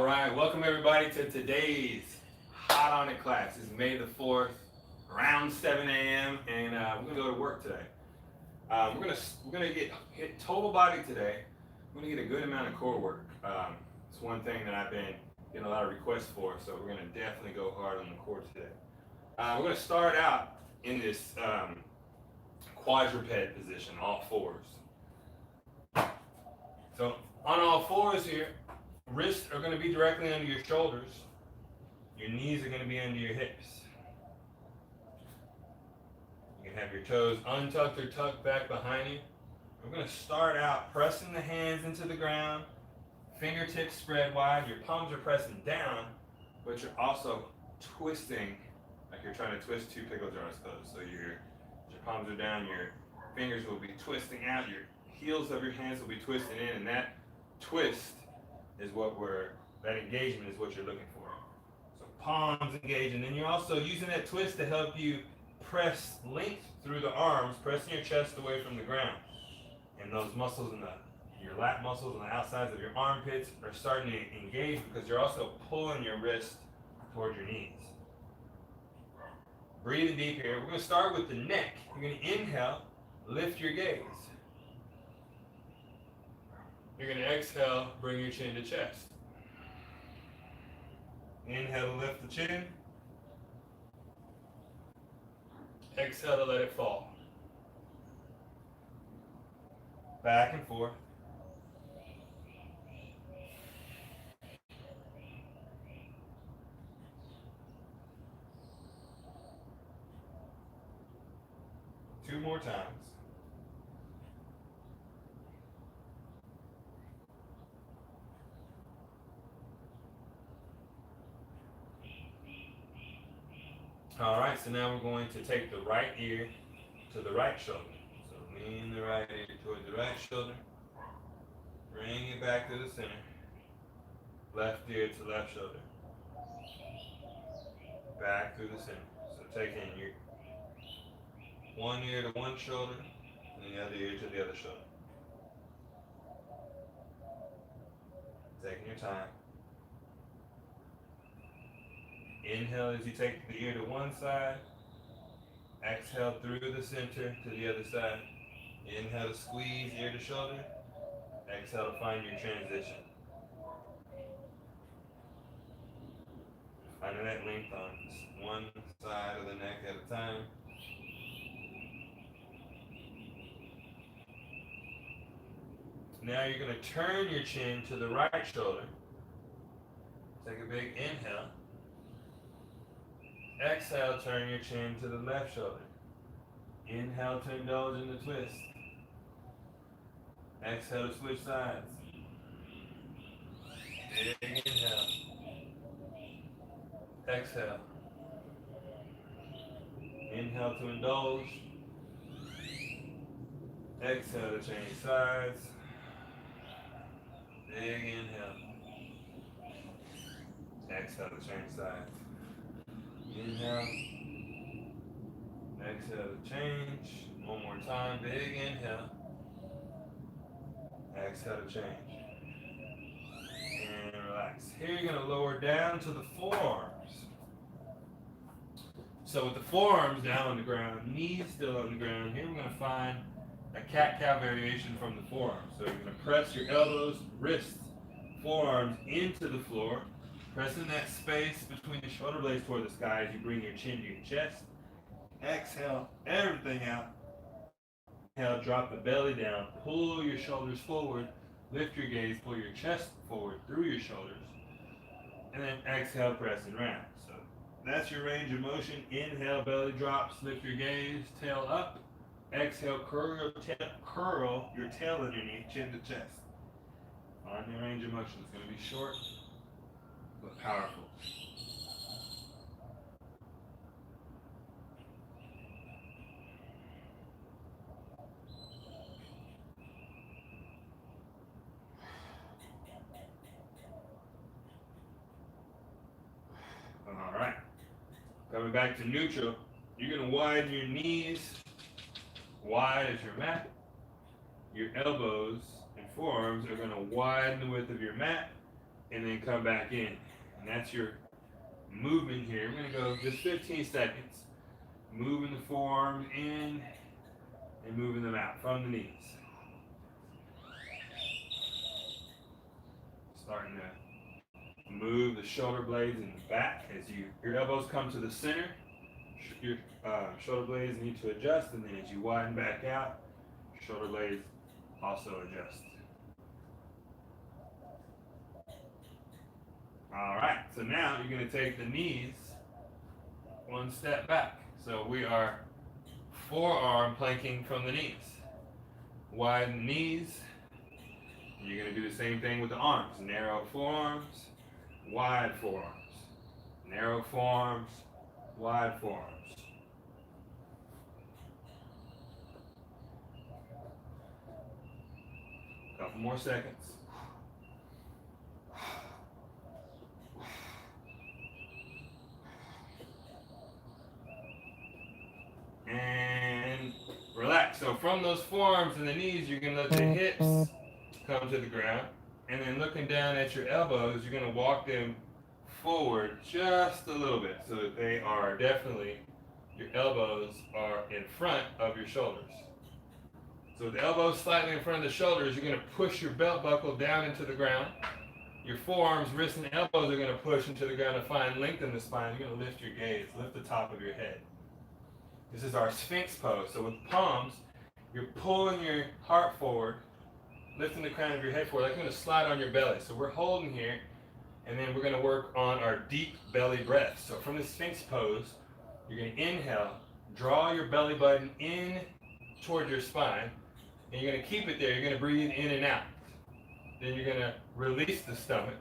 All right, welcome everybody to today's Hot Onnit class. It's May the 4th, around 7 a.m. and we're gonna go to work today. We're gonna hit total body today. We're gonna get a good amount of core work. It's one thing that I've been getting a lot of requests for, so we're gonna definitely go hard on the core today. We're gonna start out in this quadruped position, all fours. So on all fours here, wrists are going to be directly under your shoulders. Your knees are going to be under your hips. You can have your toes untucked or tucked back behind you. We're going to start out pressing the hands into the ground, fingertips spread wide. Your palms are pressing down, but you're also twisting like you're trying to twist two pickle jars closed. So your palms are down, your fingers will be twisting out, your heels of your hands will be twisting in, and that twist is that engagement is what you're looking for. So palms engage, and then you're also using that twist to help you press length through the arms, pressing your chest away from the ground. And those muscles your lat muscles on the outsides of your armpits are starting to engage because you're also pulling your wrist toward your knees. Breathing deep here. We're going to start with the neck. You're going to inhale, lift your gaze. You're going to exhale, bring your chin to chest. Inhale to lift the chin. Exhale to let it fall. Back and forth. Two more times. All right, so now we're going to take the right ear to the right shoulder. So lean the right ear toward the right shoulder. Bring it back to the center. Left ear to left shoulder. Back to the center. So take in your one ear to one shoulder, and the other ear to the other shoulder. Taking your time. Inhale as you take the ear to one side. Exhale through the center to the other side. Inhale to squeeze ear to shoulder. Exhale to find your transition. Finding that length on one side of the neck at a time. Now you're going to turn your chin to the right shoulder. Take a big inhale. Exhale, turn your chin to the left shoulder. Inhale to indulge in the twist. Exhale to switch sides. Big inhale. Exhale. Inhale to indulge. Exhale to change sides. Big inhale. Exhale to change sides. Inhale. Exhale to change. One more time. Big inhale. Exhale to change. And relax. Here you're going to lower down to the forearms. So with the forearms down on the ground, knees still on the ground, here we're going to find a cat-cow variation from the forearms. So you're going to press your elbows, wrists, forearms into the floor, pressing that space between the shoulder blades toward the sky as you bring your chin to your chest. Exhale everything out. Inhale, drop the belly down, pull your shoulders forward, lift your gaze, pull your chest forward through your shoulders, and then exhale, pressing round. So that's your range of motion. Inhale, belly drops, lift your gaze, tail up. Exhale, curl your tail underneath, chin to chest. On your range of motion, it's going to be short but powerful. All right. Coming back to neutral, you're going to widen your knees wide as your mat. Your elbows and forearms are going to widen the width of your mat. and then come back in. And that's your movement here. I'm going to go just 15 seconds. Moving the forearms in and moving them out from the knees. Starting to move the shoulder blades in the back as your elbows come to the center. Your shoulder blades need to adjust, and then as you widen back out, shoulder blades also adjust. All right, so now you're going to take the knees one step back. So we are forearm planking from the knees. Widen the knees. You're going to do the same thing with the arms. Narrow forearms, wide forearms. Narrow forearms, wide forearms. Couple more seconds. And relax. So from those forearms and the knees, you're going to let the hips come to the ground. And then looking down at your elbows, you're going to walk them forward just a little bit so that they are definitely, your elbows are in front of your shoulders. So with the elbows slightly in front of the shoulders, you're going to push your belt buckle down into the ground. Your forearms, wrists, and elbows are going to push into the ground to find length in the spine. You're going to lift your gaze, lift the top of your head. This is our Sphinx pose. So with palms, you're pulling your heart forward, lifting the crown of your head forward. Like you're going to slide on your belly. So we're holding here, and then we're going to work on our deep belly breath. So from the Sphinx pose, you're going to inhale, draw your belly button in toward your spine, and you're going to keep it there. You're going to breathe in and out. Then you're going to release the stomach,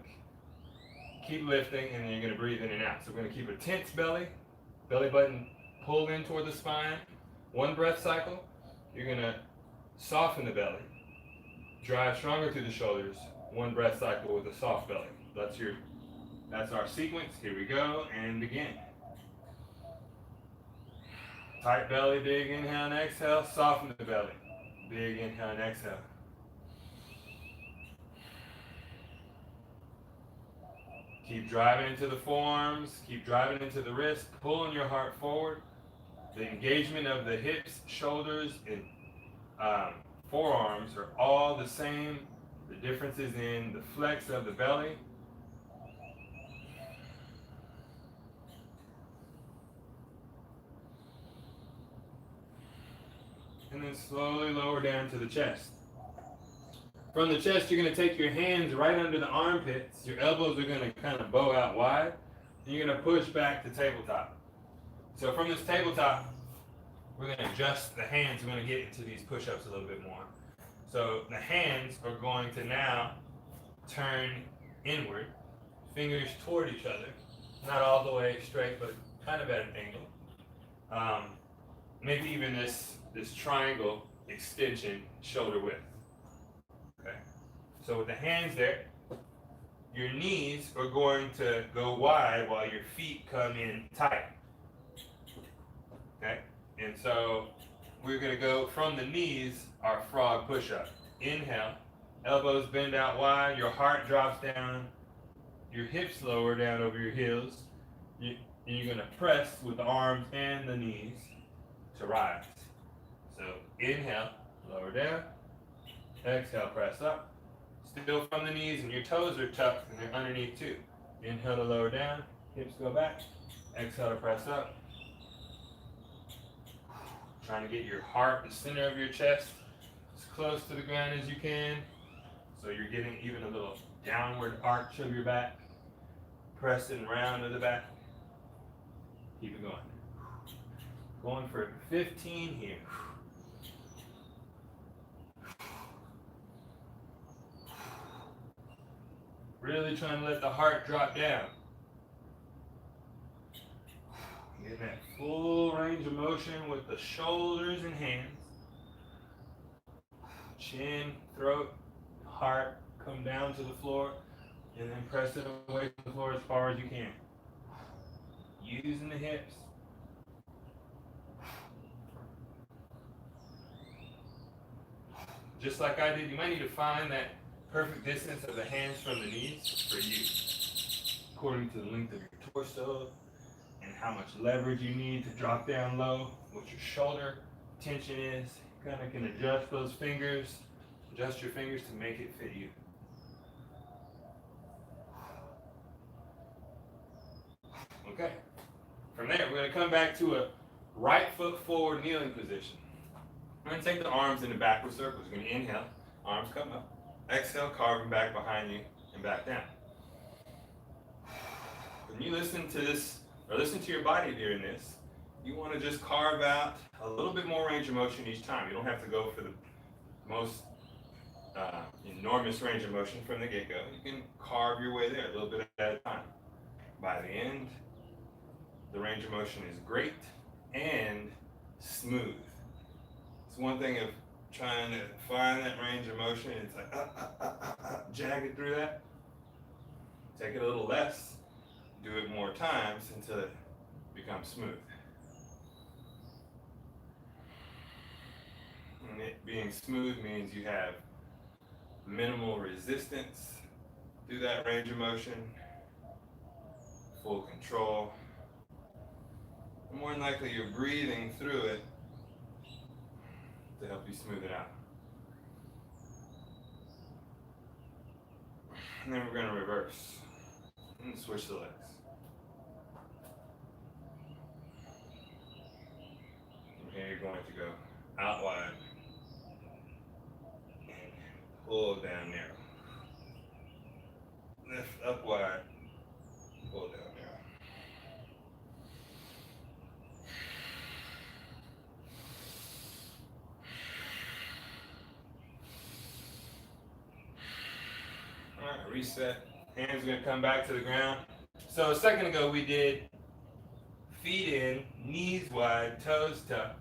keep lifting, and then you're going to breathe in and out. So we're going to keep a tense belly button pulled in toward the spine. One breath cycle. You're going to soften the belly, drive stronger through the shoulders. One breath cycle with a soft belly. That's our sequence. Here we go, and begin. Tight belly, big inhale and exhale. Soften the belly. Big inhale and exhale. Keep driving into the forearms. Keep driving into the wrist. Pulling your heart forward. The engagement of the hips, shoulders, and forearms are all the same. The difference is in the flex of the belly. And then slowly lower down to the chest. From the chest, you're going to take your hands right under the armpits. Your elbows are going to kind of bow out wide. And you're going to push back to tabletop. So from this tabletop, we're going to adjust the hands. We're going to get into these push-ups a little bit more. So the hands are going to now turn inward, fingers toward each other. Not all the way straight, but kind of at an angle. Maybe even this triangle extension shoulder width. Okay. So with the hands there, your knees are going to go wide while your feet come in tight. Okay. And so we're going to go from the knees, our frog push-up. Inhale, elbows bend out wide, your heart drops down, your hips lower down over your heels. And you're going to press with the arms and the knees to rise. So inhale, lower down. Exhale, press up. Still from the knees, and your toes are tucked and they're underneath too. Inhale to lower down, hips go back. Exhale to press up. Trying to get your heart, the center of your chest, as close to the ground as you can. So you're getting even a little downward arch of your back. Pressing round to the back. Keep it going. Going for 15 here. Really trying to let the heart drop down. Getting that full range of motion with the shoulders and hands. Chin, throat, heart, come down to the floor, and then press it away from the floor as far as you can. Using the hips. Just like I did, you might need to find that perfect distance of the hands from the knees for you, according to the length of your torso and how much leverage you need to drop down low, what your shoulder tension is. You kind of can adjust those fingers, adjust your fingers to make it fit you. Okay. From there, we're going to come back to a right foot forward kneeling position. We're going to take the arms in the backward circles. You're going to inhale, arms come up. Exhale, carve them back behind you and back down. When you listen to this, or listen to your body during this, you want to just carve out a little bit more range of motion each time. You don't have to go for the most enormous range of motion from the get-go. You can carve your way there a little bit at a time. By the end, the range of motion is great and smooth. It's one thing of trying to find that range of motion. It's like jagged through that. Take it a little less. Do it more times until it becomes smooth. And it being smooth means you have minimal resistance through that range of motion, full control. And more than likely you're breathing through it to help you smooth it out. And then we're going to reverse and switch the legs. From here you're going to go out wide and pull down narrow. Lift up wide, pull down narrow. All right, reset. Hands are going to come back to the ground. So a second ago we did feet in, knees wide, toes tucked,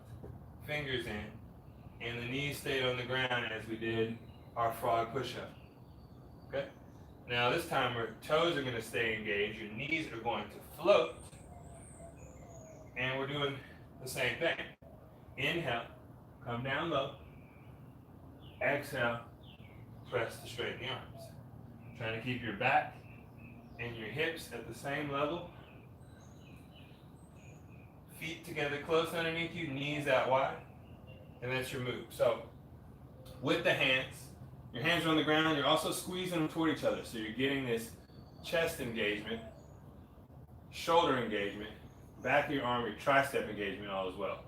fingers in, and the knees stayed on the ground as we did our frog push-up. Okay? Now this time our toes are going to stay engaged, your knees are going to float, and we're doing the same thing. Inhale, come down low. Exhale, press to straighten the arms. Trying to keep your back and your hips at the same level. Feet together close underneath you, knees out wide. And that's your move. So with the hands, your hands are on the ground, you're also squeezing them toward each other. So you're getting this chest engagement, shoulder engagement, back of your arm, your tricep engagement all as well.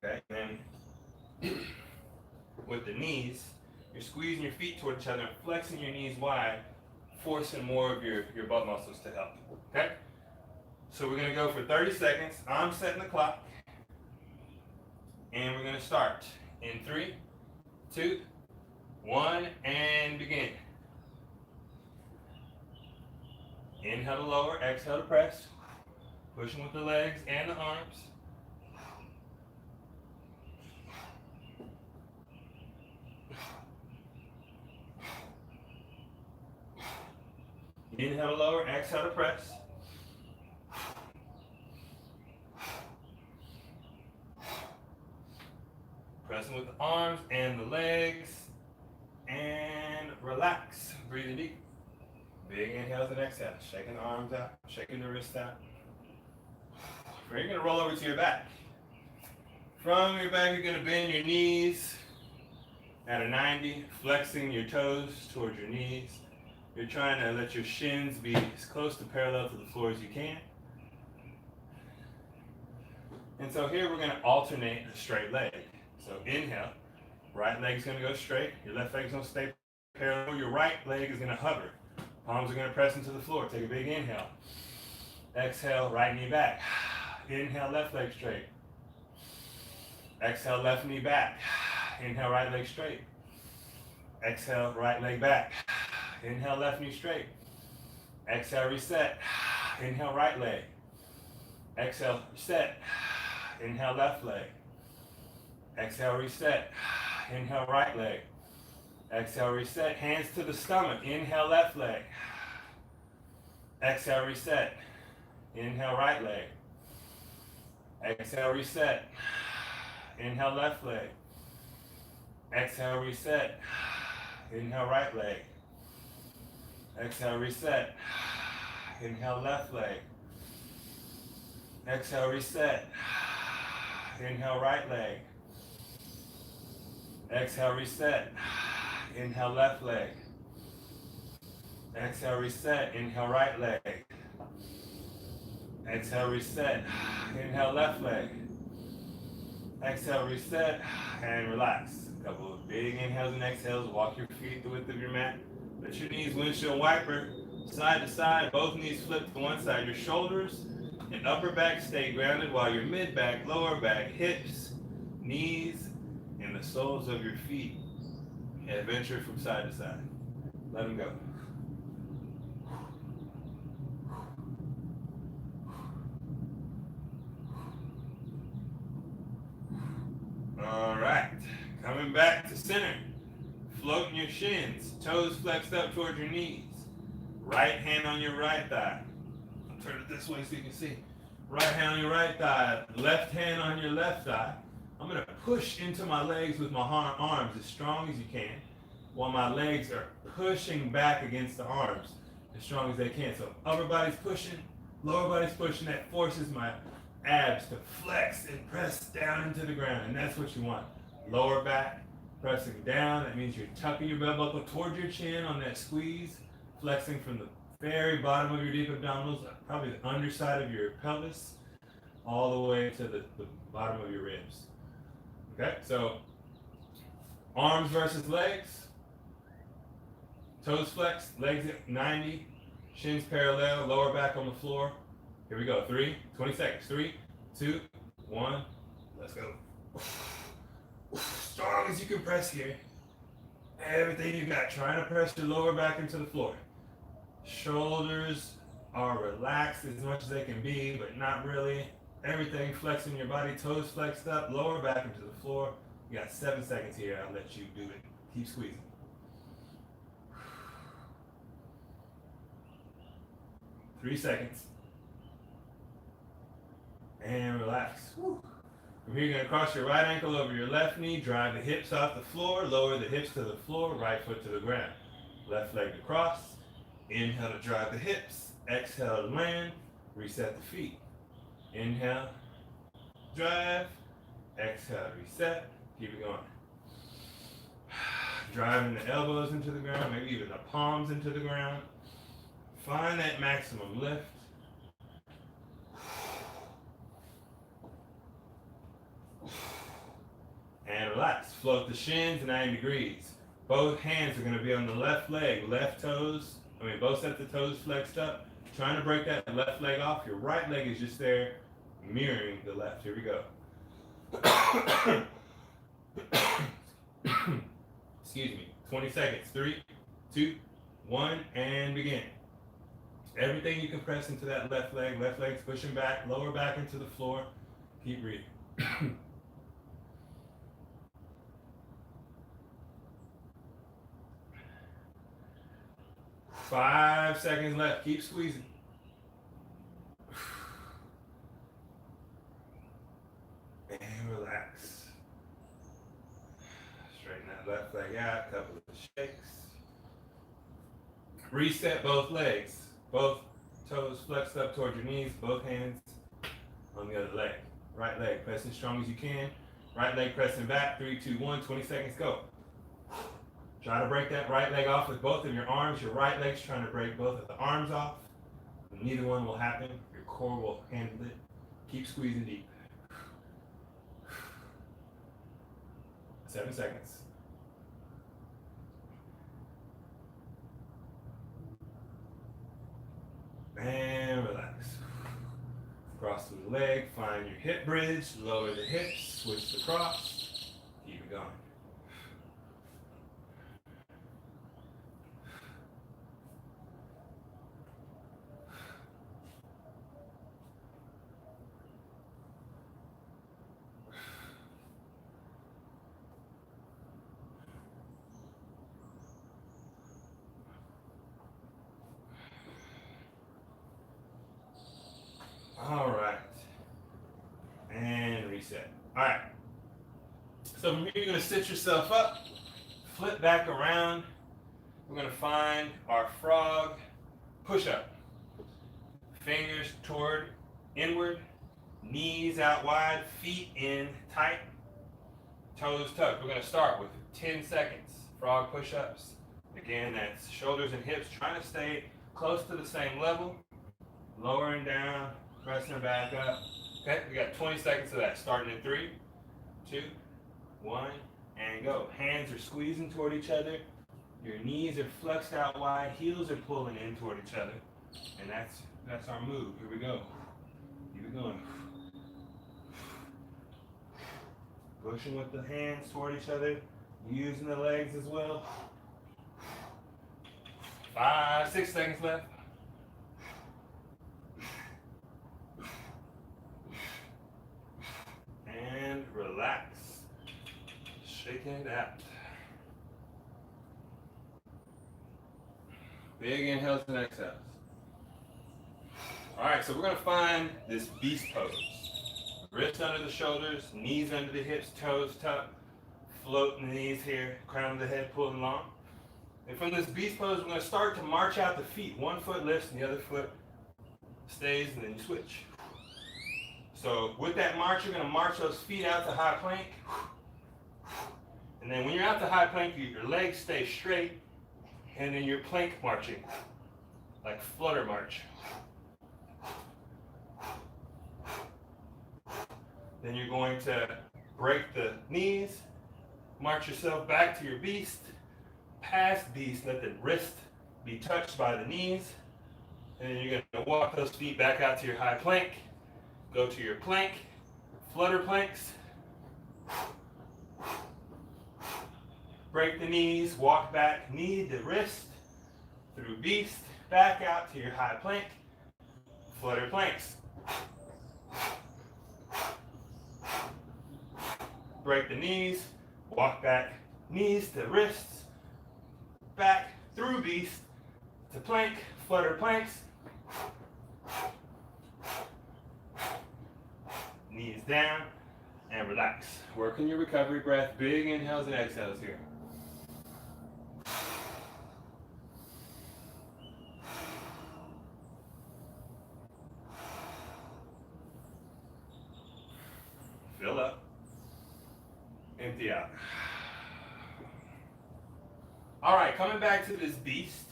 Okay? And then with the knees, you're squeezing your feet toward each other and flexing your knees wide, forcing more of your butt muscles to help. Okay? So we're going to go for 30 seconds. I'm setting the clock. And we're going to start in 3, 2, 1, and begin. Inhale to lower, exhale to press. Pushing with the legs and the arms. Inhale to lower, exhale to press. Pressing with the arms and the legs. And relax. Breathing deep. Big inhales and exhales. Shaking the arms out, shaking the wrists out. You're going to roll over to your back. From your back, you're going to bend your knees at a 90, flexing your toes towards your knees. You're trying to let your shins be as close to parallel to the floor as you can. And so here we're going to alternate a straight leg. So inhale, right leg's going to go straight. Your left leg's going to stay parallel. Your right leg is going to hover. Palms are going to press into the floor. Take a big inhale. Exhale, right knee back. Inhale, left leg straight. Exhale, left knee back. Inhale, right leg straight. Exhale, right leg back. Inhale, left knee straight. Exhale, reset. Inhale, right leg. Exhale, reset. Inhale, left leg. Exhale, reset. Inhale, right leg. Exhale, reset. Hands to the stomach. Inhale, left leg. Exhale, reset. Inhale, right leg. Exhale, reset. Inhale, left leg. Exhale, reset. Inhale, right leg. Exhale, reset. Inhale, left leg. Exhale, reset. Inhale, right leg. Exhale, reset. Inhale, left leg. Exhale, reset. Inhale, right leg. Exhale, reset. Inhale, left leg. Exhale, reset, and relax. A couple of big inhales and exhales. Walk your feet the width of your mat. Let your knees windshield wiper, side to side. Both knees flip to one side. Your shoulders and upper back stay grounded while your mid back, lower back, hips, knees, and the soles of your feet adventure from side to side. Let them go. All right, coming back to center. Floating your shins, toes flexed up towards your knees. Right hand on your right thigh. I'll turn it this way so you can see. Right hand on your right thigh, left hand on your left thigh. I'm going to push into my legs with my arms as strong as you can, while my legs are pushing back against the arms as strong as they can. So upper body's pushing, lower body's pushing. That forces my abs to flex and press down into the ground, and that's what you want. Lower back pressing down. That means you're tucking your belt buckle towards your chin on that squeeze, flexing from the very bottom of your deep abdominals, probably the underside of your pelvis, all the way to the bottom of your ribs. Okay, so arms versus legs, toes flexed, legs at 90, shins parallel, lower back on the floor. Here we go. 20 seconds. 3, 2, 1. Let's go. Strong as you can press here. Everything you got. Trying to press your lower back into the floor. Shoulders are relaxed as much as they can be, but not really. Everything flexing your body. Toes flexed up. Lower back into the floor. You got 7 seconds here. I'll let you do it. Keep squeezing. Three seconds. And relax. Woo. From here, you're going to cross your right ankle over your left knee, drive the hips off the floor, lower the hips to the floor, right foot to the ground. Left leg to cross. Inhale to drive the hips. Exhale to land. Reset the feet. Inhale, drive. Exhale, reset. Keep it going. Driving the elbows into the ground, maybe even the palms into the ground. Find that maximum lift. And relax. Float the shins 90 degrees. Both hands are going to be on the left leg. Both sets of toes flexed up. Trying to break that left leg off. Your right leg is just there mirroring the left. Here we go. Excuse me. 20 seconds. 3, 2, 1, and begin. Everything you can press into that left leg. Left leg's pushing back. Lower back into the floor. Keep breathing. 5 seconds left. Keep squeezing. And relax. Straighten that left leg out. Couple of shakes. Reset both legs. Both toes flexed up towards your knees. Both hands on the other leg. Right leg pressing as strong as you can. Right leg pressing back. 3, 2, 1. 20 seconds. Go. Try to break that right leg off with both of your arms. Your right leg's trying to break both of the arms off. Neither one will happen. Your core will handle it. Keep squeezing deep. 7 seconds. And relax. Cross through the leg. Find your hip bridge. Lower the hips. Switch to cross. Keep it going. All right. And reset. All right. So from here, you're going to sit yourself up, flip back around, we're going to find our frog push-up. Fingers toward inward, knees out wide, feet in tight, toes tucked. We're going to start with 10 seconds. Frog push-ups. Again, that's shoulders and hips trying to stay close to the same level. Lowering down, pressing back up. Okay, we got 20 seconds of that. Starting in 3, 2, 1, and go. Hands are squeezing toward each other. Your knees are flexed out wide. Heels are pulling in toward each other. And that's our move. Here we go. Keep it going. Pushing with the hands toward each other. Using the legs as well. 5, 6 seconds left. And relax. Shaking it out. Big inhales and exhales. All right, so we're going to find this beast pose. Wrists under the shoulders, knees under the hips, toes tucked, floating the knees here, crown of the head pulling long. And from this beast pose, we're going to start to march out the feet. One foot lifts and the other foot stays, and then you switch. So with that march, you're going to march those feet out to high plank. And then when you're out to high plank, your legs stay straight, and then you're plank marching, like flutter march. Then you're going to break the knees, march yourself back to your beast, past beast, let the wrist be touched by the knees, and then you're going to walk those feet back out to your high plank, go to your plank, flutter planks, break the knees, walk back, knee to wrist, through beast, back out to your high plank, flutter planks. Break the knees, walk back, knees to wrists, back through beast to plank, flutter planks. Knees down and relax. Working your recovery breath, big inhales and exhales here. Fill up. Empty out. All right, coming back to this beast.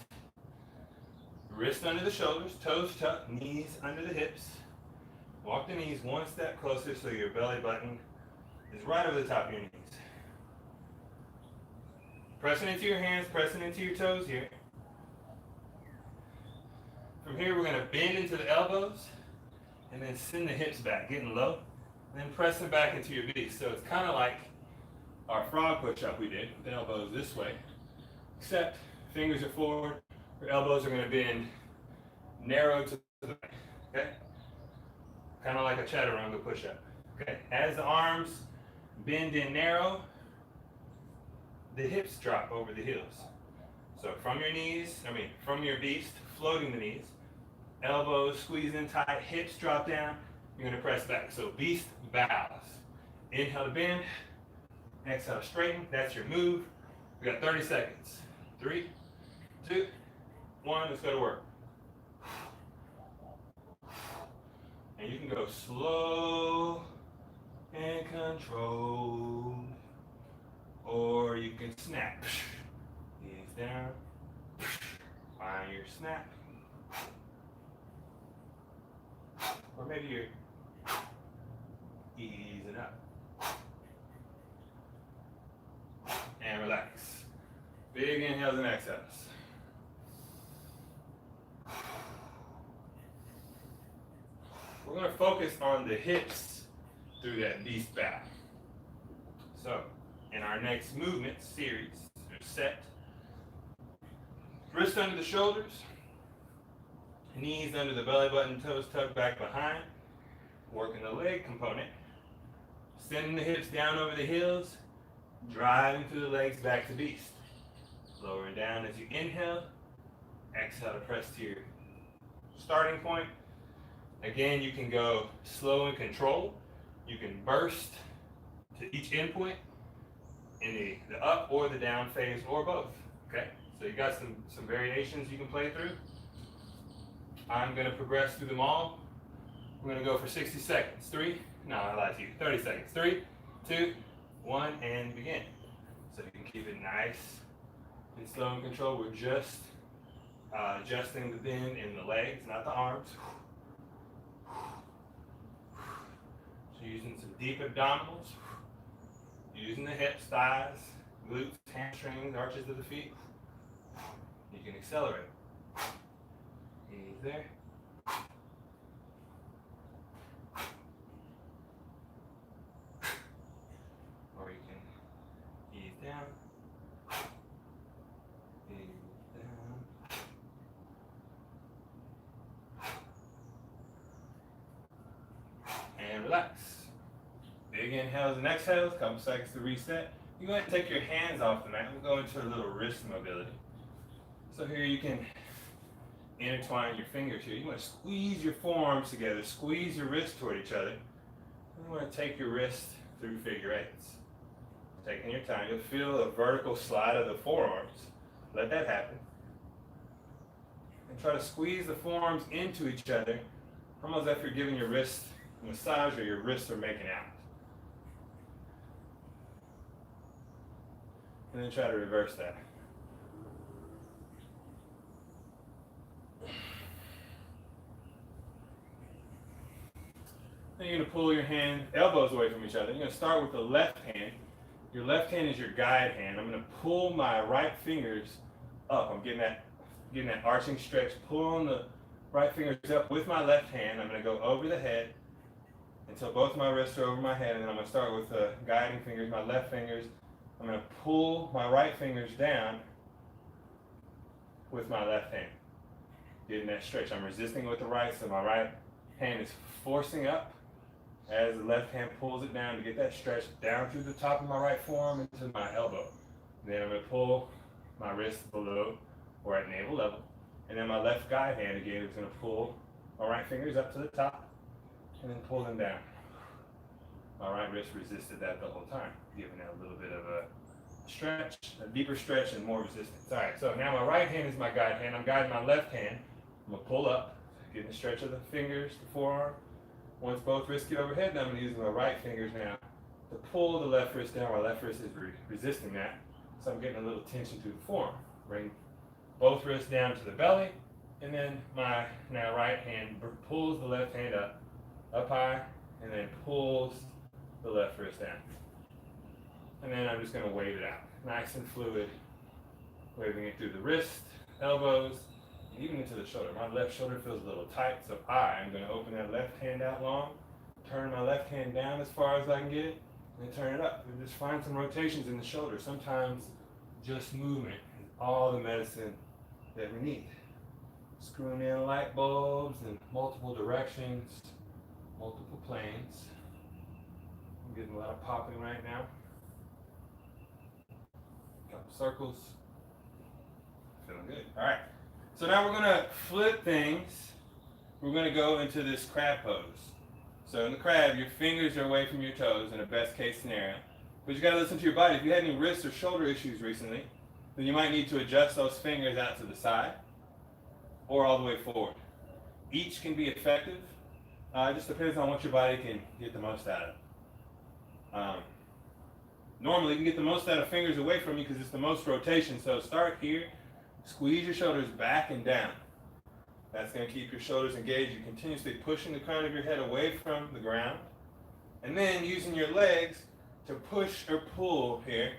Wrist under the shoulders, toes tucked, knees under the hips. Walk the knees one step closer so your belly button is right over the top of your knees. Pressing into your hands, pressing into your toes here. From here, we're going to bend into the elbows and then send the hips back, getting low, and then pressing back into your beast. So it's kind of like our frog push-up we did, with the elbows this way, except fingers are forward, your elbows are going to bend narrow to the back, okay? Kind of like a chaturanga push-up, okay? As the arms bend in narrow, the hips drop over the heels. So from your knees, from your beast, floating the knees, elbows squeeze in tight, hips drop down, you're going to press back. So beast bows. Inhale to bend, exhale to straighten, that's your move. We got 30 seconds. 3, 2, 1, let's go to work. And you can go slow and controlled, or you can snap. Knees down, find your snap. Or maybe you're easing up. And relax. Big inhales and exhales. We're going to focus on the hips through that beast bow. So, in our next movement series, or set, wrists under the shoulders, knees under the belly button, toes tucked back behind, working the leg component, sending the hips down over the heels, driving through the legs back to beast. Lowering down as you inhale, exhale to press to your starting point. Again, you can go slow and control. You can burst to each endpoint in the up or the down phase, or both, okay? So you got some variations you can play through. I'm going to progress through them all. We're going to go for 60 seconds. I lied to you. 30 seconds. 3, 2, 1, and begin. So you can keep it nice and slow and controlled. We're just adjusting the bend in the legs, not the arms. So using some deep abdominals, using the hips, thighs, glutes, hamstrings, arches of the feet. You can accelerate. Ease there. Or you can ease down. Ease down. And relax. Big inhales and exhales, couple seconds to reset. You go ahead and take your hands off the mat. We'll go into a little wrist mobility. So here you can intertwine your fingers here. You want to squeeze your forearms together, squeeze your wrists toward each other. You want to take your wrist through figure eights. Taking your time, you'll feel a vertical slide of the forearms. Let that happen. And try to squeeze the forearms into each other, almost as if you're giving your wrist a massage or your wrists are making out. And then try to reverse that. Then you're going to pull your elbows away from each other. You're going to start with the left hand. Your left hand is your guide hand. I'm going to pull my right fingers up. I'm getting that arching stretch. Pulling the right fingers up with my left hand. I'm going to go over the head until both my wrists are over my head. And then I'm going to start with the guiding fingers, my left fingers. I'm going to pull my right fingers down with my left hand. Getting that stretch. I'm resisting with the right, so my right hand is forcing up as the left hand pulls it down to get that stretch down through the top of my right forearm into my elbow. And then I'm going to pull my wrist below or at navel level. And then my left guide hand again is going to pull my right fingers up to the top and then pull them down. My right wrist resisted that the whole time, giving it a little bit of a stretch, a deeper stretch and more resistance. All right, so now my right hand is my guide hand. I'm guiding my left hand. I'm going to pull up, getting the stretch of the fingers, the forearm. Once both wrists get overhead, now I'm going to use my right fingers now to pull the left wrist down. My left wrist is resisting that, so I'm getting a little tension through the forearm. Bring both wrists down to the belly, and then my now right hand pulls the left hand up high, and then pulls the left wrist down. And then I'm just going to wave it out, nice and fluid, waving it through the wrist, elbows, and even into the shoulder. My left shoulder feels a little tight, so I'm going to open that left hand out long, turn my left hand down as far as I can get it, and then turn it up. And just find some rotations in the shoulder. Sometimes just movement is all the medicine that we need. Screwing in light bulbs in multiple directions, multiple planes. I'm getting a lot of popping right now. Couple circles. Feeling good. All right. So now we're going to flip things. We're going to go into this crab pose. So in the crab, your fingers are away from your toes in a best case scenario. But you got to listen to your body. If you had any wrist or shoulder issues recently, then you might need to adjust those fingers out to the side or all the way forward. Each can be effective. It just depends on what your body can get the most out of. Normally, you can get the most out of fingers away from you because it's the most rotation. So start here. Squeeze your shoulders back and down. That's going to keep your shoulders engaged. You're continuously pushing the crown of your head away from the ground. And then using your legs to push or pull here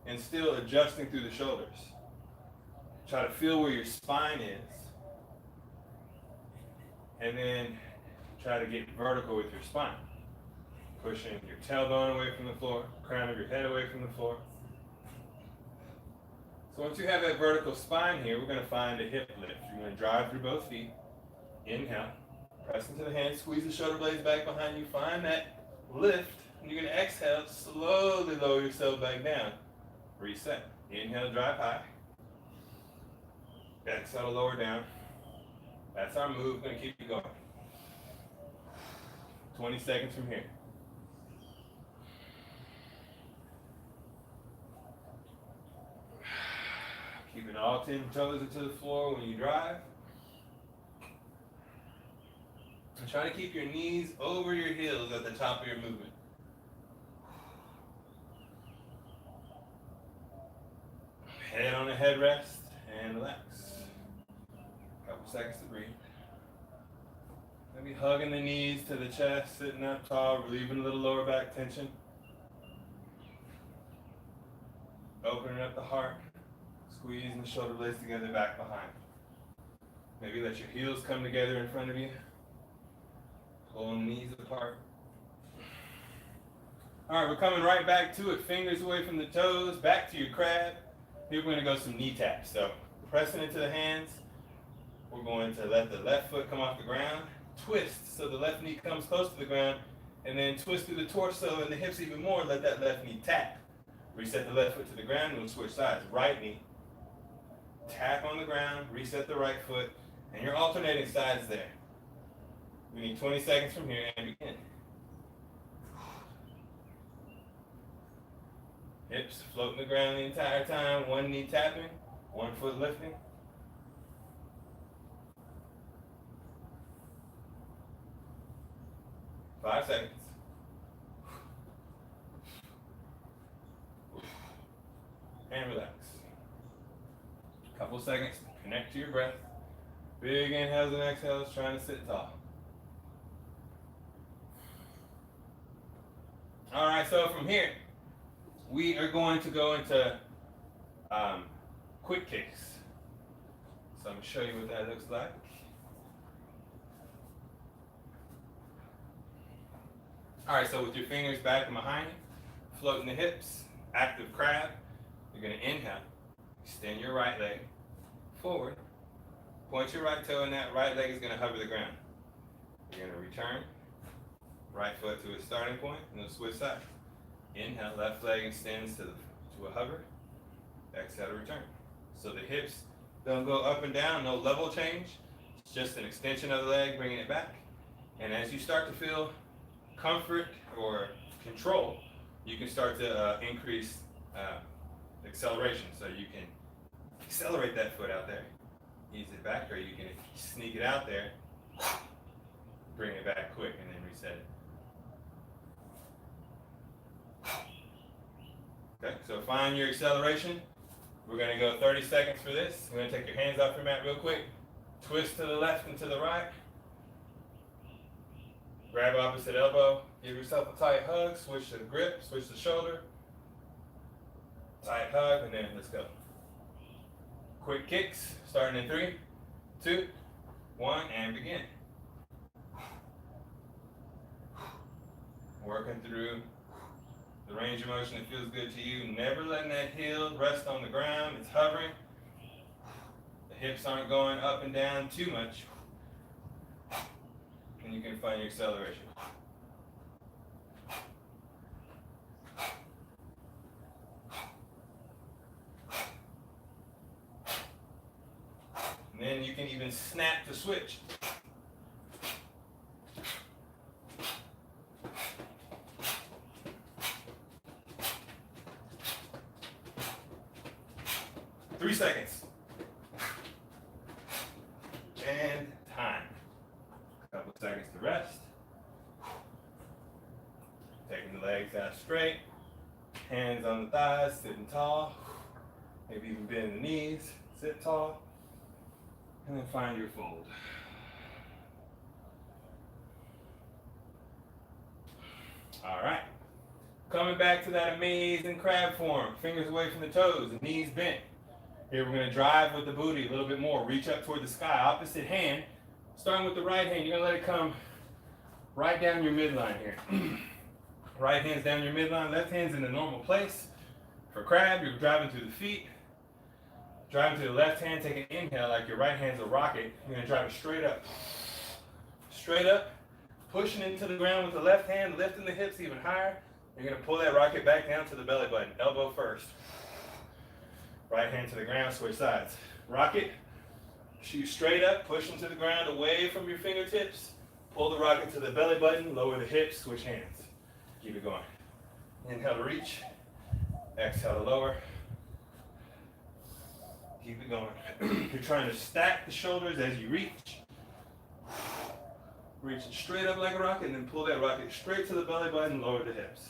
and still adjusting through the shoulders. Try to feel where your spine is. And then try to get vertical with your spine. Pushing your tailbone away from the floor, crown of your head away from the floor. So once you have that vertical spine here, we're going to find a hip lift. You're going to drive through both feet. Inhale. Press into the hands. Squeeze the shoulder blades back behind you. Find that lift. And you're going to exhale. Slowly lower yourself back down. Reset. Inhale, drive high. Exhale, lower down. That's our move. We're going to keep it going. 20 seconds from here. Keep it all 10 toes into the floor when you drive. And try to keep your knees over your heels at the top of your movement. Head on a headrest and relax. Couple seconds to breathe. Maybe hugging the knees to the chest, sitting up tall, relieving a little lower back tension. Opening up the heart, squeezing the shoulder blades together back behind. Maybe let your heels come together in front of you. Pulling the knees apart. All right, we're coming right back to it. Fingers away from the toes, back to your crab. Here we're going to go some knee taps. So pressing into the hands. We're going to let the left foot come off the ground. Twist so the left knee comes close to the ground. And then twist through the torso and the hips even more. Let that left knee tap. Reset the left foot to the ground and we'll switch sides. Right knee. Tap on the ground. Reset the right foot. And you're alternating sides there. We need 20 seconds from here and begin. Hips floating the ground the entire time. One knee tapping, one foot lifting. Five seconds. And relax. Couple seconds. Connect to your breath. Big inhales and exhales, trying to sit tall. All right, so from here, we are going to go into quick kicks. So I'm going to show you what that looks like. All right, so with your fingers back and behind you, floating the hips, active crab, you're going to inhale, extend your right leg forward, point your right toe, and that right leg is going to hover the ground. You're going to return, right foot to its starting point, and then switch sides. Inhale, left leg extends to a hover. Exhale to return. So the hips don't go up and down, no level change. It's just an extension of the leg, bringing it back. And as you start to feel comfort or control, you can start to increase acceleration. So you can accelerate that foot out there, ease it back, or you can sneak it out there, bring it back quick, and then reset it. Okay, so find your acceleration. We're going to go 30 seconds for this. We're going to take your hands off your mat real quick. Twist to the left and to the right. Grab opposite elbow. Give yourself a tight hug. Switch the grip. Switch the shoulder. Tight hug, and then let's go. Quick kicks, starting in 3, 2, 1, and begin. Working through the range of motion that feels good to you. Never letting that heel rest on the ground. It's hovering. The hips aren't going up and down too much. And you can find your acceleration. And then you can even snap the switch. Three seconds. And time. A couple seconds to rest. Taking the legs out straight. Hands on the thighs, sitting tall. Maybe even bend the knees, sit tall. And then find your fold. All right. Coming back to that amazing crab form. Fingers away from the toes, the knees bent. Here we're going to drive with the booty a little bit more. Reach up toward the sky. Opposite hand. Starting with the right hand, you're going to let it come right down your midline here. Right hand's down your midline. Left hand's in the normal place. For crab, you're driving through the feet. Driving to the left hand, take an inhale like your right hand's a rocket. You're going to drive it straight up. Straight up. Pushing into the ground with the left hand, lifting the hips even higher. You're going to pull that rocket back down to the belly button. Elbow first. Right hand to the ground, switch sides. Rocket, shoot straight up, push into the ground away from your fingertips. Pull the rocket to the belly button, lower the hips, switch hands. Keep it going. Inhale to reach, exhale to lower. Keep it going. You're trying to stack the shoulders as you reach. Reach it straight up like a rocket and then pull that rocket straight to the belly button, lower the hips.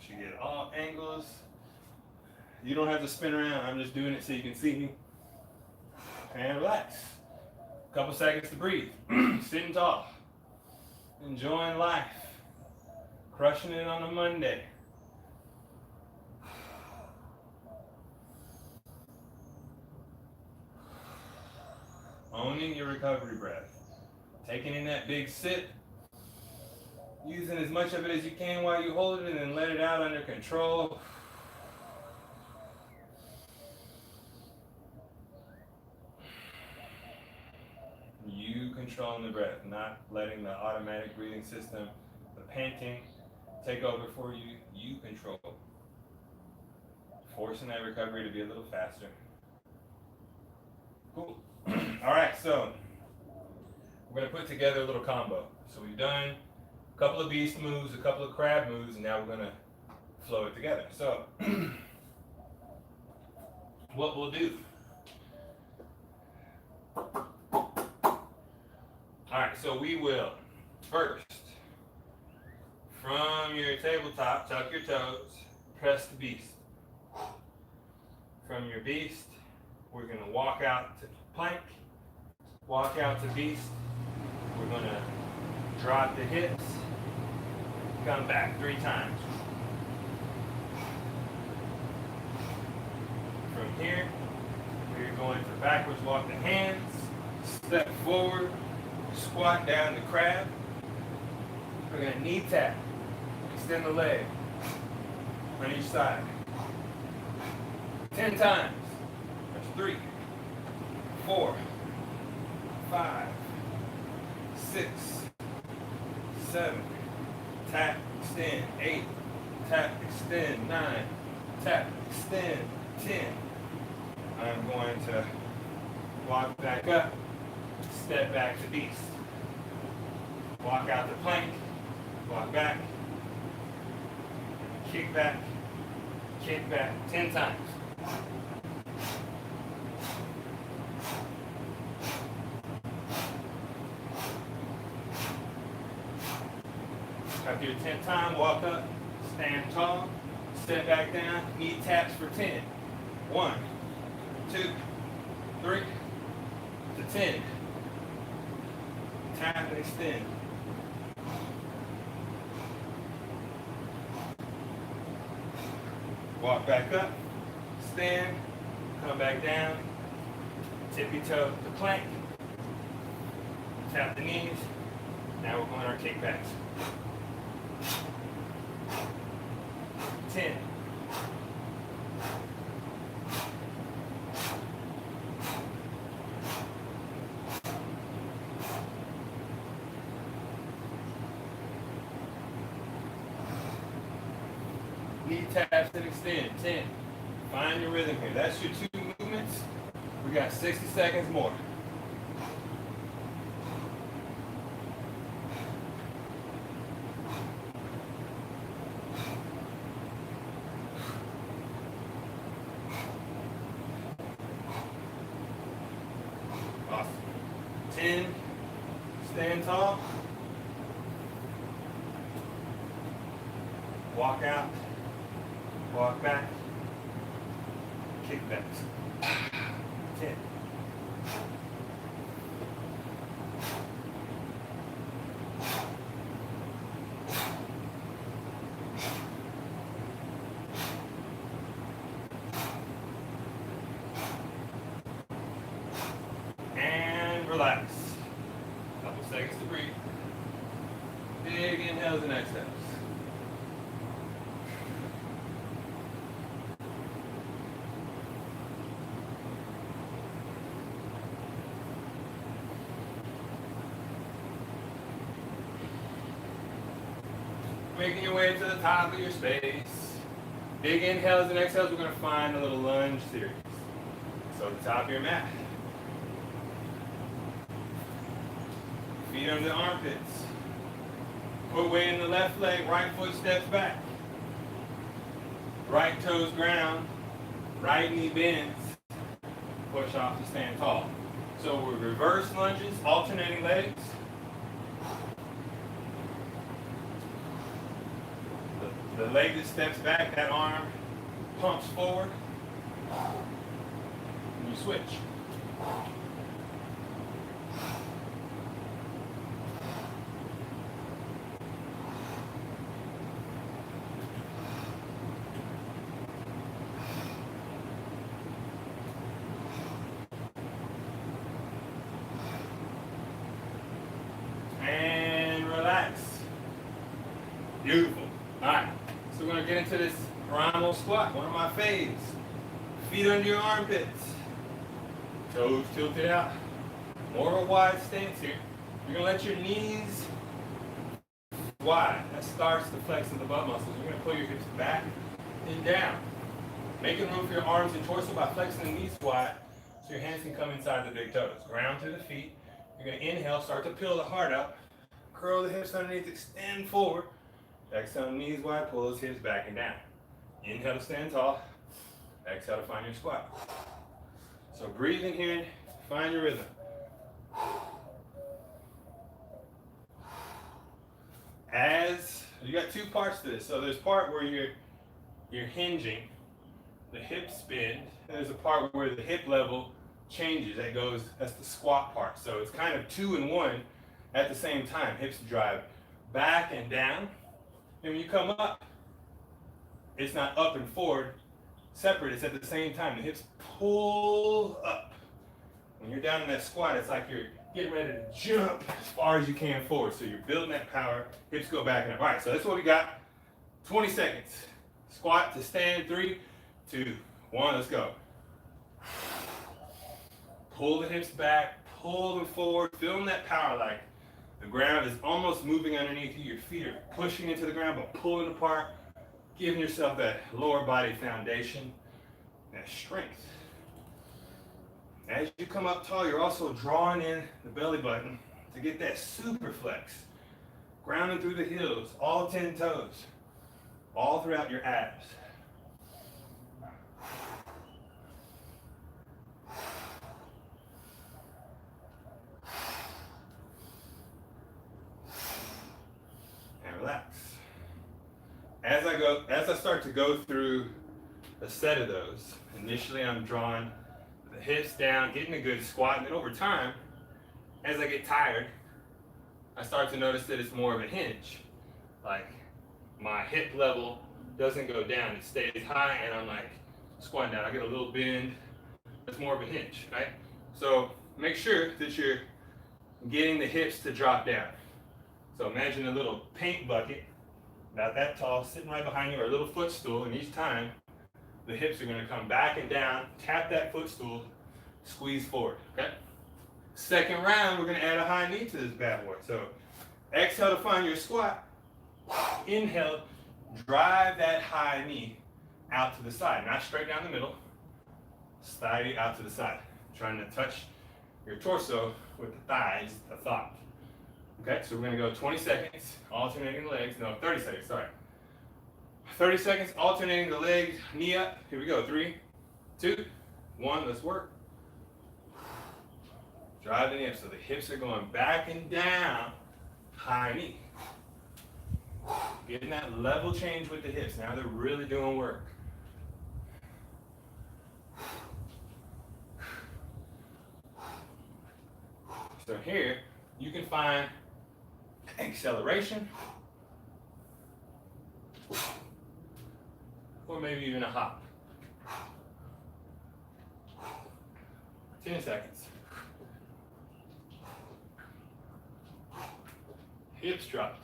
You get all angles. You don't have to spin around. I'm just doing it so you can see me. And relax. A couple seconds to breathe. Sitting tall. Enjoying life. Crushing it on a Monday. Owning your recovery breath. Taking in that big sip. Using as much of it as you can while you hold it and then let it out under control. You controlling the breath, not letting the automatic breathing system, the panting, take over for you. You control. Forcing that recovery to be a little faster. Cool. All right, so we're going to put together a little combo. So we've done a couple of beast moves, a couple of crab moves, and now we're going to flow it together. So what we'll do. All right, so we will first, from your tabletop, tuck your toes, press the beast. From your beast, we're going to walk out to plank, walk out to beast. We're going to drop the hips, come back 3 times. From here, we're going to backwards walk the hands, step forward, squat down to crab. We're going to knee tap, extend the leg on each side. 10 times. That's 3, 4, 5, 6, 7. Tap, extend. 8. Tap, extend. 9. Tap, extend. 10. I'm going to walk back up, step back to beast. Walk out the plank, walk back, kick back, 10 times. After your 10th time, walk up, stand tall, step back down, knee taps for 10. 1, 2, 3, to 10. Tap and extend. Walk back up, stand, come back down, tippy toe to plank, tap the knees. Now we're going our kickbacks. 10. Knee taps and extend. 10. Find your rhythm here. That's your 2 movements. We got 60 seconds more. Awesome. 10. Stand tall. Walk out. Walk back, kick back. 10. And relax. Couple seconds to breathe. Big inhales and exhales. Making your way to the top of your space. Big inhales and exhales, we're going to find a little lunge series. So the top of your mat. Feet under the armpits. Put weight in the left leg, right foot steps back. Right toes ground, right knee bends. Push off to stand tall. So we're reverse lunges, alternating legs. The leg that steps back, that arm pumps forward. And you switch. And relax. Beautiful. All right. So we're going to get into this primal squat, one of my faves. Feet under your armpits. Toes tilted out. More of a wide stance here. You're going to let your knees wide. That starts the flex of the butt muscles. You're going to pull your hips back and down. Making room for your arms and torso by flexing the knees wide so your hands can come inside the big toes. Ground to the feet. You're going to inhale, start to peel the heart up. Curl the hips underneath, extend forward. Exhale, knees wide, pull those hips back and down. Inhale to stand tall. Exhale to find your squat. So breathe in here, find your rhythm. As you got two parts to this. So there's part where you're hinging, the hips bend, and there's a part where the hip level changes. That's the squat part. So it's kind of 2 and 1 at the same time. Hips drive back and down. And when you come up, it's not up and forward separate, it's at the same time. The hips pull up. When you're down in that squat, it's like you're getting ready to jump as far as you can forward. So you're building that power, hips go back and up. All right, so that's what we got. 20 seconds. Squat to stand, 3, 2, 1, let's go. Pull the hips back, pull them forward, feeling that power like the ground is almost moving underneath you. Your feet are pushing into the ground, but pulling apart, giving yourself that lower body foundation, that strength. As you come up tall, you're also drawing in the belly button to get that super flex. Grounding through the heels, all 10 toes, all throughout your abs. Relax. As I start to go through a set of those, initially I'm drawing the hips down, getting a good squat, and then over time, as I get tired, I start to notice that it's more of a hinge. Like my hip level doesn't go down, it stays high, and I'm like squatting down. I get a little bend, it's more of a hinge, right? So make sure that you're getting the hips to drop down. So imagine a little paint bucket, about that tall, sitting right behind you, or a little footstool, and each time the hips are going to come back and down, tap that footstool, squeeze forward, okay? Second round, we're going to add a high knee to this bad boy. So exhale to find your squat. Inhale, drive that high knee out to the side, not straight down the middle, slightly out to the side. Trying to touch your torso with the thighs, the thigh. Okay, so we're going to go 20 seconds, alternating the legs. No, 30 seconds, sorry. 30 seconds, alternating the legs, knee up. Here we go, 3, 2, 1, let's work. Drive the knee up so the hips are going back and down, high knee. Getting that level change with the hips. Now they're really doing work. So here, you can find acceleration, or maybe even a hop. 10 seconds. Hips drop.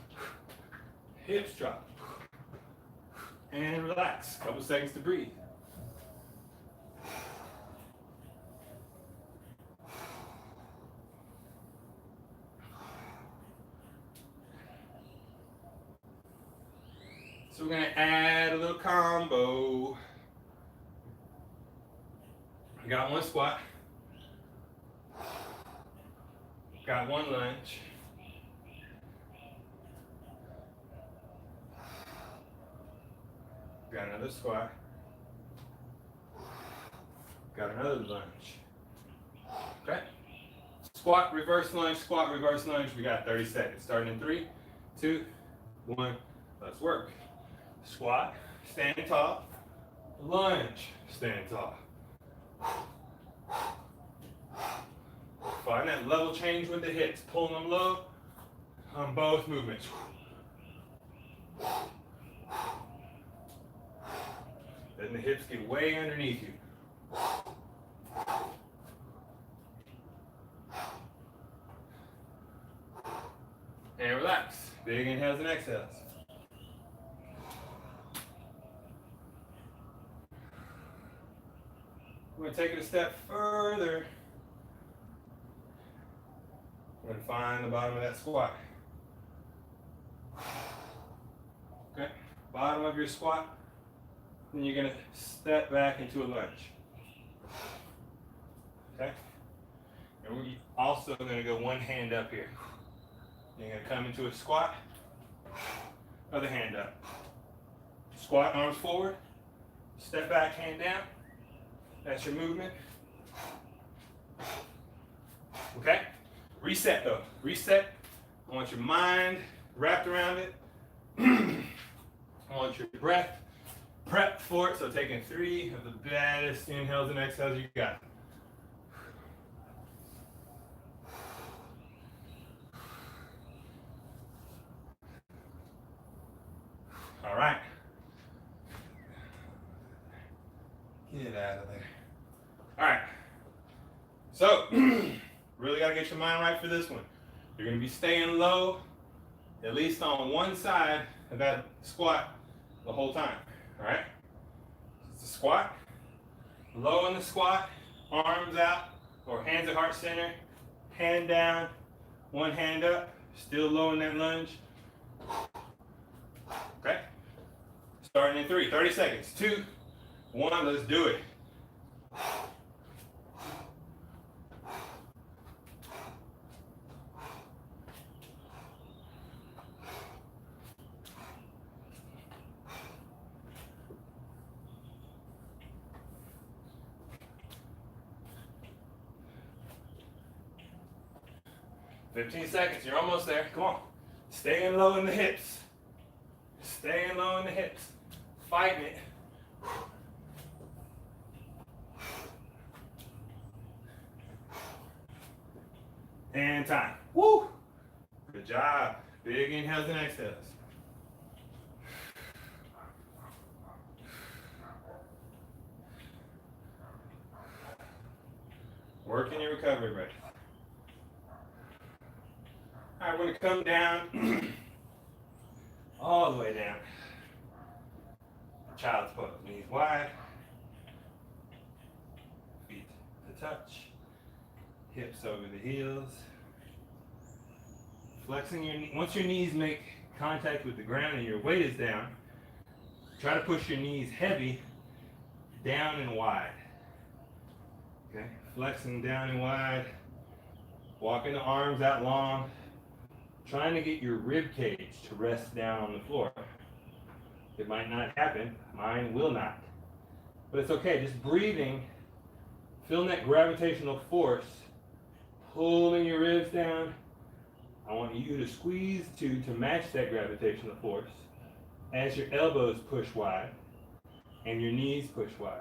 Hips drop. And relax. Couple seconds to breathe. So we're going to add a little combo. I got one squat. Got one lunge. Got another squat. Got another lunge. Okay? Squat, reverse lunge, squat, reverse lunge. We got 30 seconds. Starting in 3, 2, 1. Let's work. Squat, stand tall. Lunge, stand tall. Find that level change with the hips. Pulling them low on both movements. Letting the hips get way underneath you. And relax. Big inhales and exhales. We're going to take it a step further. We're going to find the bottom of that squat. Okay, bottom of your squat. Then you're going to step back into a lunge. Okay? And we're also going to go one hand up here. You're going to come into a squat. Other hand up. Squat, arms forward. Step back, hand down. That's your movement. Okay? Reset though. Reset. I want your mind wrapped around it. I want your breath prepped for it. So taking 3 of the baddest inhales and exhales you got. All right. Get out of there. All right. So, really got to get your mind right for this one. You're going to be staying low, at least on one side of that squat the whole time. All right? It's a squat. Low in the squat, arms out, or hands at heart center, hand down, one hand up, still low in that lunge. Okay? Starting in 3, 30 seconds. 2, 1, let's do it. "15 seconds, you're almost there. Come on. Staying low in the hips. Staying low in the hips. Fighting it. And time. Woo! Good job. Big inhales and exhales. Working your recovery breath. All right, we're going to come down, all the way down. Child's pose. Knees wide. Feet to touch. Hips over the heels. Flexing your knees. Once your knees make contact with the ground and your weight is down, try to push your knees heavy, down and wide. Okay, flexing down and wide. Walking the arms out long. Trying to get your rib cage to rest down on the floor. It might not happen. Mine will not. But it's okay. Just breathing, feeling that gravitational force, pulling your ribs down. I want you to squeeze to match that gravitational force as your elbows push wide and your knees push wide.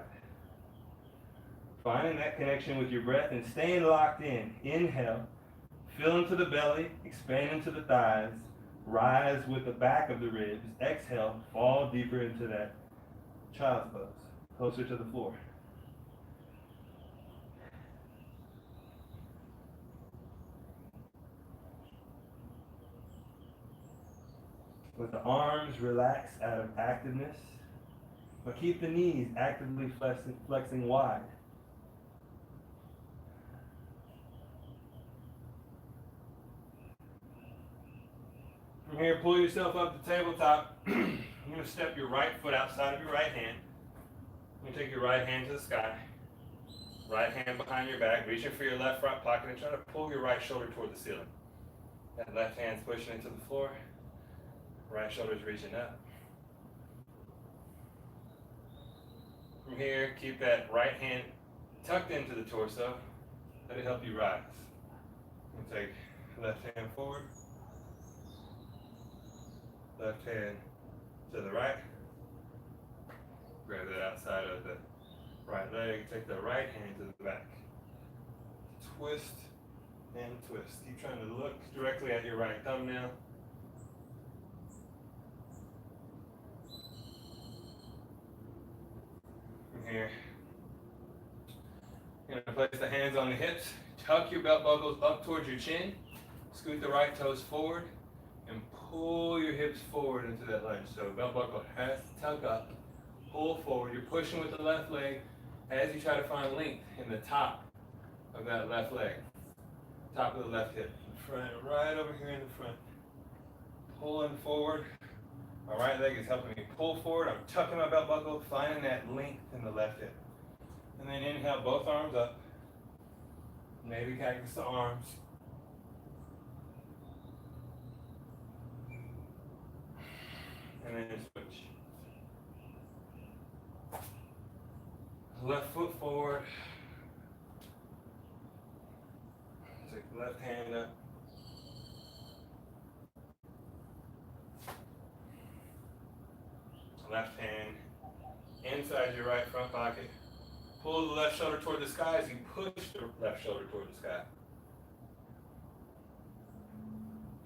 Finding that connection with your breath and staying locked in. Inhale. Fill into the belly, expand into the thighs, rise with the back of the ribs. Exhale, fall deeper into that child's pose, closer to the floor. With the arms relaxed out of activeness, but keep the knees actively flexing wide. From here, pull yourself up to tabletop. You're going to step your right foot outside of your right hand. You're going to take your right hand to the sky. Right hand behind your back, reaching for your left front pocket and try to pull your right shoulder toward the ceiling. That left hand's pushing into the floor. Right shoulder's reaching up. From here, keep that right hand tucked into the torso. Let it help you rise. And take left hand forward. Left hand to the right. Grab that outside of the right leg. Take the right hand to the back. Twist and twist. Keep trying to look directly at your right thumbnail. From here, you're going to place the hands on the hips. Tuck your belt buckles up towards your chin. Scoot the right toes forward and pull your hips forward into that lunge. So belt buckle has to tuck up, pull forward. You're pushing with the left leg as you try to find length in the top of that left leg. Top of the left hip. Front, right over here in the front. Pulling forward. My right leg is helping me pull forward. I'm tucking my belt buckle, finding that length in the left hip. And then inhale, both arms up. Maybe cactus the arms. And then switch. Left foot forward. Take the left hand up. Left hand inside your right front pocket. Pull the left shoulder toward the sky as you push the left shoulder toward the sky.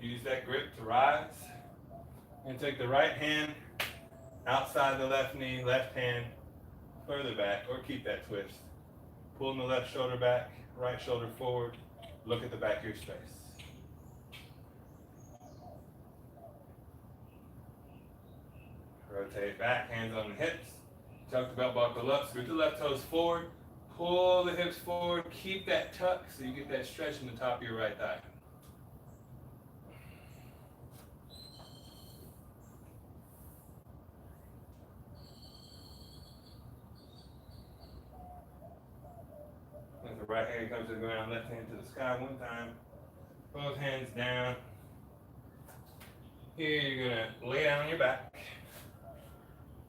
Use that grip to rise. And take the right hand outside the left knee, left hand further back, or keep that twist. Pulling the left shoulder back, right shoulder forward. Look at the back of your space. Rotate back, hands on the hips. Tuck the belt buckle up, scoot the left toes forward. Pull the hips forward, keep that tuck so you get that stretch in the top of your right thigh. As the right hand comes to the ground, left hand to the sky one time. Both hands down. Here you're going to lay down on your back.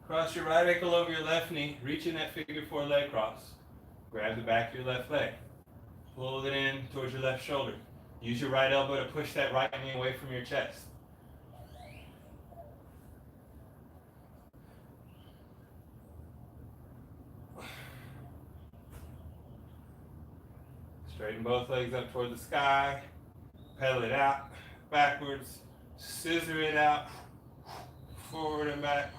Cross your right ankle over your left knee, reach in that figure four leg cross. Grab the back of your left leg. Pull it in towards your left shoulder. Use your right elbow to push that right knee away from your chest. Straighten both legs up toward the sky. Pedal it out, backwards. Scissor it out, forward and back.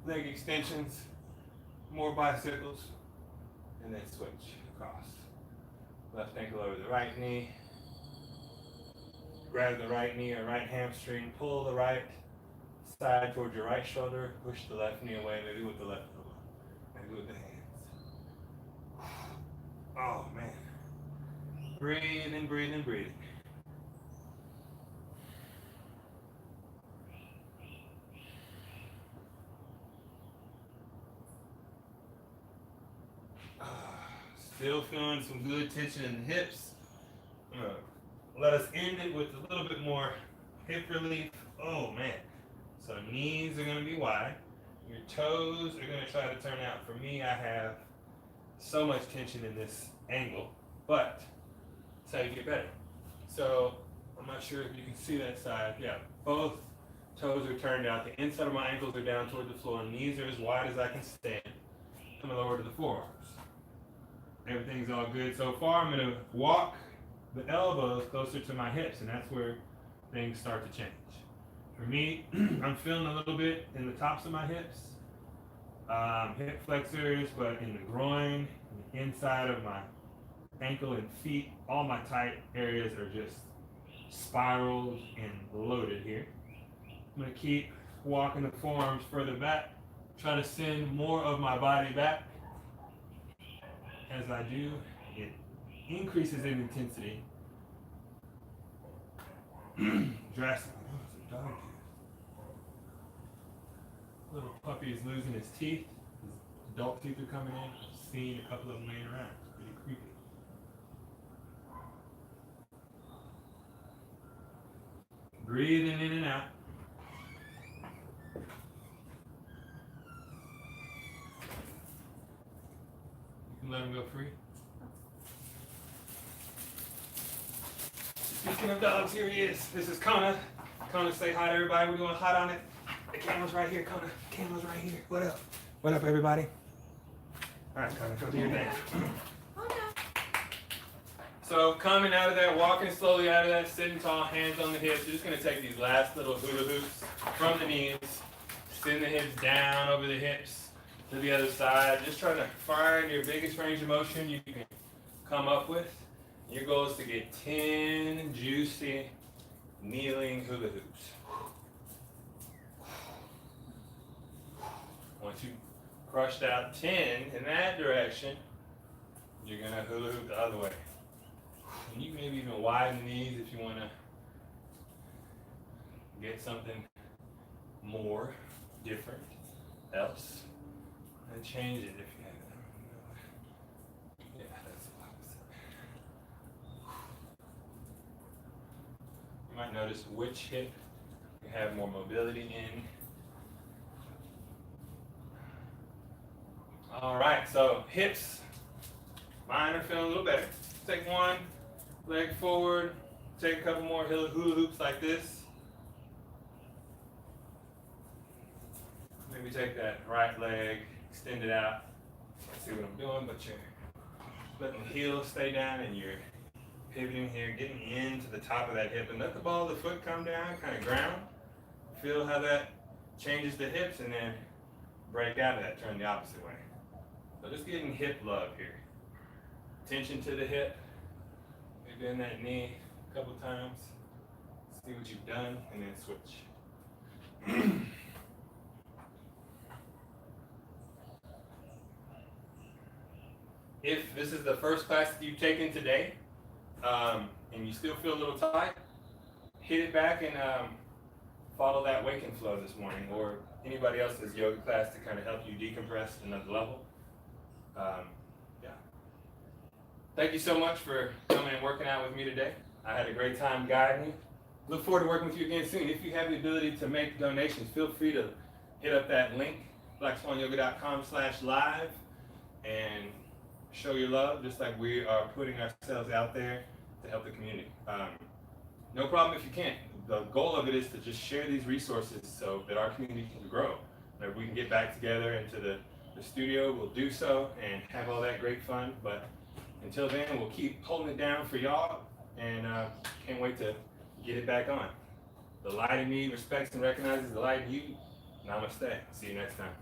Leg extensions, more bicycles, and then switch across. Left ankle over the right knee. Grab the right knee or right hamstring. Pull the right side towards your right shoulder. Push the left knee away, maybe with the left elbow, maybe with the hands. Oh man. Breathing, breathing, breathing. Still feeling some good tension in the hips. Let us end it with a little bit more hip relief. Oh man. So knees are going to be wide. Your toes are going to try to turn out. For me, I have so much tension in this angle, but that's how you get better. So I'm not sure if you can see that side. Yeah, both toes are turned out. The inside of my ankles are down toward the floor. Knees are as wide as I can stand. I'm going to lower to the forearms. Everything's all good so far. I'm going to walk the elbows closer to my hips, and that's where things start to change. For me, I'm feeling a little bit in the tops of my hips, hip flexors, but in the groin, the inside of my ankle and feet, all my tight areas are just spiraled and loaded here. I'm going to keep walking the forearms further back, try to send more of my body back. As I do, it increases in intensity drastically. Oh, it's a dog Little puppy is losing his teeth. His adult teeth are coming in. I've seen a couple of them laying around. It's pretty creepy. Breathing in and out. You can let him go free. Speaking of dogs, here he is. This is Kona. Kona, say hi to everybody. We're doing Hot on It. The camera's right here, Kona. The camera's right here. What up? What up, everybody? All right, Kona, go do your thing. So coming out of that, walking slowly out of that, sitting tall, hands on the hips. You're just going to take these last little hula hoops from the knees, send the hips down over the hips to the other side. Just trying to find your biggest range of motion you can come up with. Your goal is to get 10 juicy kneeling hula hoops. Once you crushed out 10 in that direction, you're going to hula hoop the other way. And you can maybe even widen the knees if you want to get something more different else. And change it if you have it. Yeah, that's the opposite. You might notice which hip you have more mobility in. All right, so hips, mine are feeling a little better. Take one leg forward, take a couple more hula hoops like this. Maybe take that right leg, extend it out. Let's see what I'm doing, but you're letting the heel stay down and you're pivoting here, getting into the top of that hip, and let the ball of the foot come down, kind of ground. Feel how that changes the hips, and then break out of that, turn the opposite way. So just getting hip love here. Tension to the hip. Maybe bend that knee a couple times. See what you've done, and then switch. If this is the first class that you've taken today, and you still feel a little tight, hit it back and follow that wake and flow this morning, or anybody else's yoga class to kind of help you decompress to another level. Yeah. Thank you so much for coming and working out with me today. I had a great time guiding you. Look forward to working with you again soon. If you have the ability to make donations, feel free to hit up that link, blackswanyoga.com/live, and show your love, just like we are putting ourselves out there to help the community. No problem if you can't. The goal of it is to just share these resources so that our community can grow. If we can get back together into the studio, we'll do so and have all that great fun. But until then, we'll keep holding it down for y'all, and can't wait to get it back on. The light in me respects and recognizes the light in you. Namaste. See you next time.